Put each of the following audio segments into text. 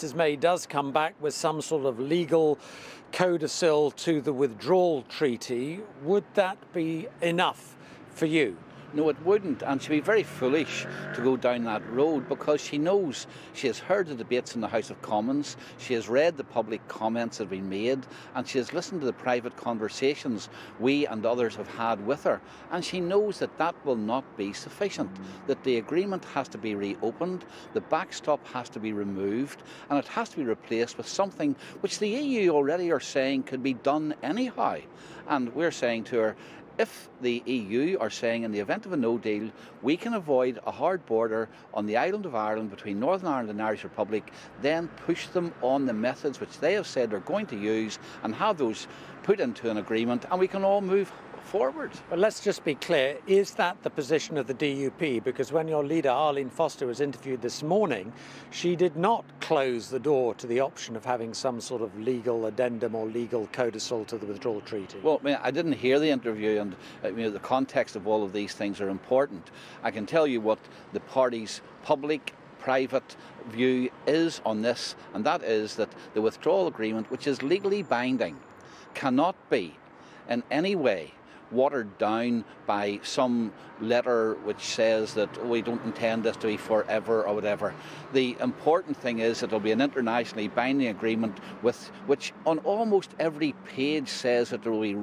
Mrs May does come back with some sort of legal codicil to the withdrawal treaty, would that be enough for you? No, it wouldn't, and she'd be very foolish to go down that road, because she knows, she has heard the debates in the House of Commons, she has read the public comments that have been made, and she has listened to the private conversations we and others have had with her, and she knows that that will not be sufficient, that the agreement has to be reopened, the backstop has to be removed, and it has to be replaced with something which the EU already are saying could be done anyhow. And we're saying to her, if the EU are saying in the event of a no deal, we can avoid a hard border on the island of Ireland between Northern Ireland and the Irish Republic, then push them on the methods which they have said they're going to use and have those put into an agreement, and we can all move forward. But let's just be clear, is that the position of the DUP? Because when your leader, Arlene Foster, was interviewed this morning, she did not close the door to the option of having some sort of legal addendum or legal codicil to the withdrawal treaty. Well, I didn't hear the interview, and the context of all of these things are important. I can tell you what the party's public private view is on this, and that is that the withdrawal agreement, which is legally binding, cannot be in any way watered down by some letter which says that we don't intend this to be forever or whatever. The important thing is that it will be an internationally binding agreement with which on almost every page says that there will be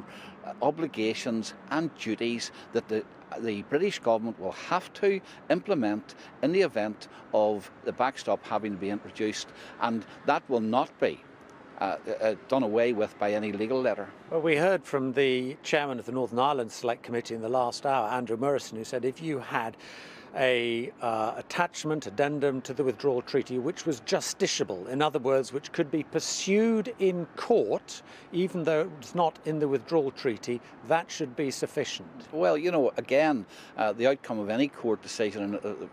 obligations and duties that the British government will have to implement in the event of the backstop having to be introduced, and that will not be done away with by any legal letter. Well, we heard from the chairman of the Northern Ireland Select Committee in the last hour, Andrew Murison, who said if you had a attachment, addendum to the withdrawal treaty which was justiciable, in other words, which could be pursued in court, even though it's not in the withdrawal treaty, that should be sufficient. Well, again, the outcome of any court decision,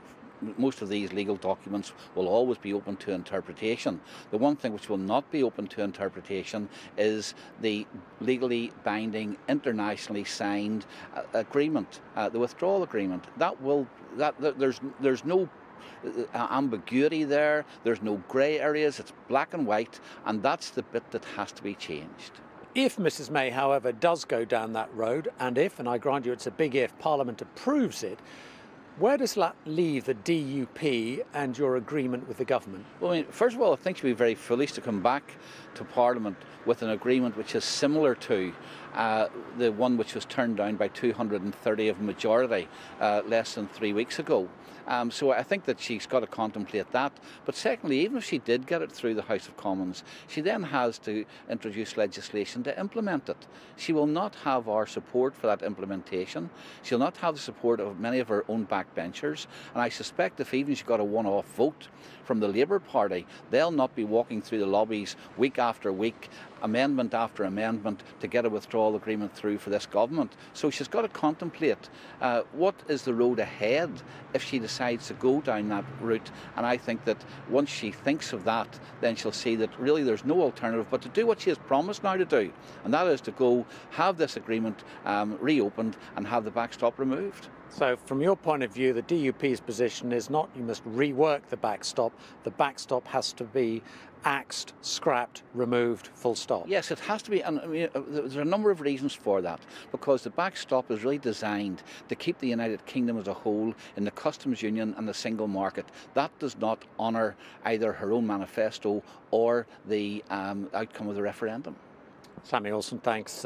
most of these legal documents will always be open to interpretation. The one thing which will not be open to interpretation is the legally binding, internationally signed agreement, the withdrawal agreement. There's no ambiguity there, there's no grey areas, it's black and white, and that's the bit that has to be changed. If Mrs May, however, does go down that road, and I grant you it's a big if, Parliament approves it, where does that leave the DUP and your agreement with the government? Well, first of all, I think it would be very foolish to come back to Parliament with an agreement which is similar to the one which was turned down by 230 of majority less than 3 weeks ago. So I think that she's got to contemplate that. But secondly, even if she did get it through the House of Commons, she then has to introduce legislation to implement it. She will not have our support for that implementation. She'll not have the support of many of her own backbenchers. And I suspect if even she got a one-off vote from the Labour Party, they'll not be walking through the lobbies week after week, amendment after amendment, to get a withdrawal agreement through for this government. So she's got to contemplate what is the road ahead if she decides to go down that route. And I think that once she thinks of that, then she'll see that really there's no alternative but to do what she has promised now to do, and that is to go have this agreement reopened and have the backstop removed. So from your point of view, the DUP's position is not you must rework the backstop has to be axed, scrapped, removed, full stop. Yes, it has to be, and there's a number of reasons for that, because the backstop is really designed to keep the United Kingdom as a whole in the customs union and the single market. That does not honour either her own manifesto or the outcome of the referendum. Sammy Olsen, thanks.